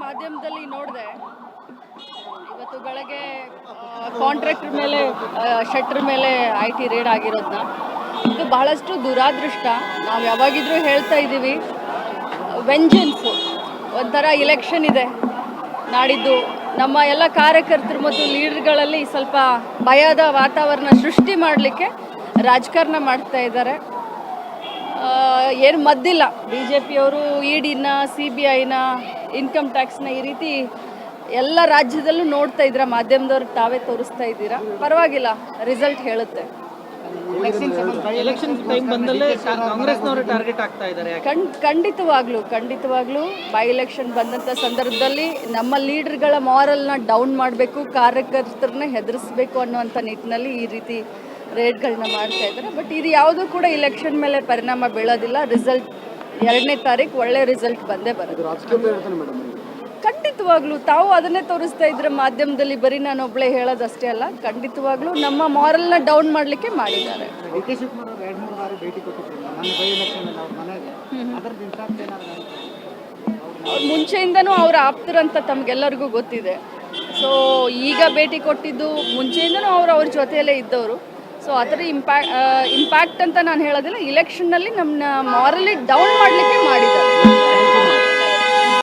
ಮಾಧ್ಯಮದಲ್ಲಿ ನೋಡಿದೆ ಇವತ್ತು ಬೆಳಗ್ಗೆ ಕಾಂಟ್ರಾಕ್ಟರ್ ಮೇಲೆ ಶೆಟ್ರ್ ಮೇಲೆ IT ರೇಡ್ ಆಗಿರೋದನ್ನ. ಇದು ಬಹಳಷ್ಟು ದುರಾದೃಷ್ಟ. ನಾವು ಯಾವಾಗಿದ್ರೂ ಹೇಳ್ತಾ ಇದ್ದೀವಿ, ವೆಂಜನ್ಸು ಒಂಥರ ಇಲೆಕ್ಷನ್ ಇದೆ ನಾಡಿದ್ದು. ನಮ್ಮ ಎಲ್ಲ ಕಾರ್ಯಕರ್ತರು ಮತ್ತು ಲೀಡರ್ಗಳಲ್ಲಿ ಸ್ವಲ್ಪ ಭಯದ ವಾತಾವರಣ ಸೃಷ್ಟಿ ಮಾಡಲಿಕ್ಕೆ ರಾಜಕಾರಣ ಮಾಡ್ತಾ ಇದ್ದಾರೆ. ಏನು ಮದ್ದಿಲ್ಲ. BJPಯವರು EDನ CBIನ ಇನ್ಕಮ್ ಟ್ಯಾಕ್ಸ್ನ ಈ ರೀತಿ ಎಲ್ಲ ರಾಜ್ಯದಲ್ಲೂ ನೋಡ್ತಾ ಇದ್ದೀರಾ, ಮಾಧ್ಯಮದವ್ರಿಗೆ ತಾವೇ ತೋರಿಸ್ತಾ ಇದ್ದೀರಾ. ಪರವಾಗಿಲ್ಲ, ರಿಸಲ್ಟ್ ಹೇಳುತ್ತೆ. ಎಲೆಕ್ಷನ್ ಟೈಮ್ ಬಂದಲ್ಲೇ ಕಾಂಗ್ರೆಸ್ನವರು ಟಾರ್ಗೆಟ್ ಆಗ್ತಾ ಇದ್ದಾರೆ. ಖಂಡಿತವಾಗ್ಲೂ ಬೈ ಎಲೆಕ್ಷನ್ ಬಂದಂಥ ಸಂದರ್ಭದಲ್ಲಿ ನಮ್ಮ ಲೀಡರ್ಗಳ ಮಾರಲ್ನ ಡೌನ್ ಮಾಡಬೇಕು, ಕಾರ್ಯಕರ್ತರನ್ನ ಹೆದರಿಸಬೇಕು ಅನ್ನುವಂಥ ನಿಟ್ಟಿನಲ್ಲಿ ಈ ರೀತಿ ರೇಡ್ಗಳನ್ನ ಮಾಡ್ತಾ ಇದ್ದಾರೆ. ಬಟ್ ಇದು ಯಾವುದೂ ಕೂಡ ಇಲೆಕ್ಷನ್ ಮೇಲೆ ಪರಿಣಾಮ ಬೀಳೋದಿಲ್ಲ. ರಿಸಲ್ಟ್ 2ನೇ ತಾರೀಕು ಒಳ್ಳೆ ರಿಸಲ್ಟ್ ಬಂದೇ ಬರುತ್ತೆ. ಖಂಡಿತವಾಗ್ಲೂ ತಾವು ಅದನ್ನೇ ತೋರಿಸ್ತಾ ಇದ್ರೆ ಮಾಧ್ಯಮದಲ್ಲಿ, ಬರೀ ನಾನು ಒಬ್ಬಳೇ ಹೇಳೋದಷ್ಟೇ ಅಲ್ಲ, ಖಂಡಿತವಾಗ್ಲೂ ನಮ್ಮ ಮಾರಲ್ನ ಡೌನ್ ಮಾಡಲಿಕ್ಕೆ ಮಾಡಿದ್ದಾರೆ. ಅವ್ರ ಮುಂಚೆಯಿಂದನೂ ಅವ್ರ ಆಪ್ತರಂತ ತಮಗೆಲ್ಲರಿಗೂ ಗೊತ್ತಿದೆ. ಸೊ ಈಗ ಭೇಟಿ ಕೊಟ್ಟಿದ್ದು ಮುಂಚೆಯಿಂದನೂ ಅವ್ರ ಜೊತೆಯಲ್ಲೇ ಇದ್ದವರು. ಸೊ ಅದರ ಇಂಪ್ಯಾಕ್ಟ್ ಅಂತ ನಾನು ಹೇಳೋದಿಲ್ಲ. ಇಲೆಕ್ಷನ್ನಲ್ಲಿ ನಮ್ಮನ್ನ ಮಾರಲಿ ಡೌನ್ ಮಾಡಲಿಕ್ಕೆ ಮಾಡಿದ್ದಾರೆ.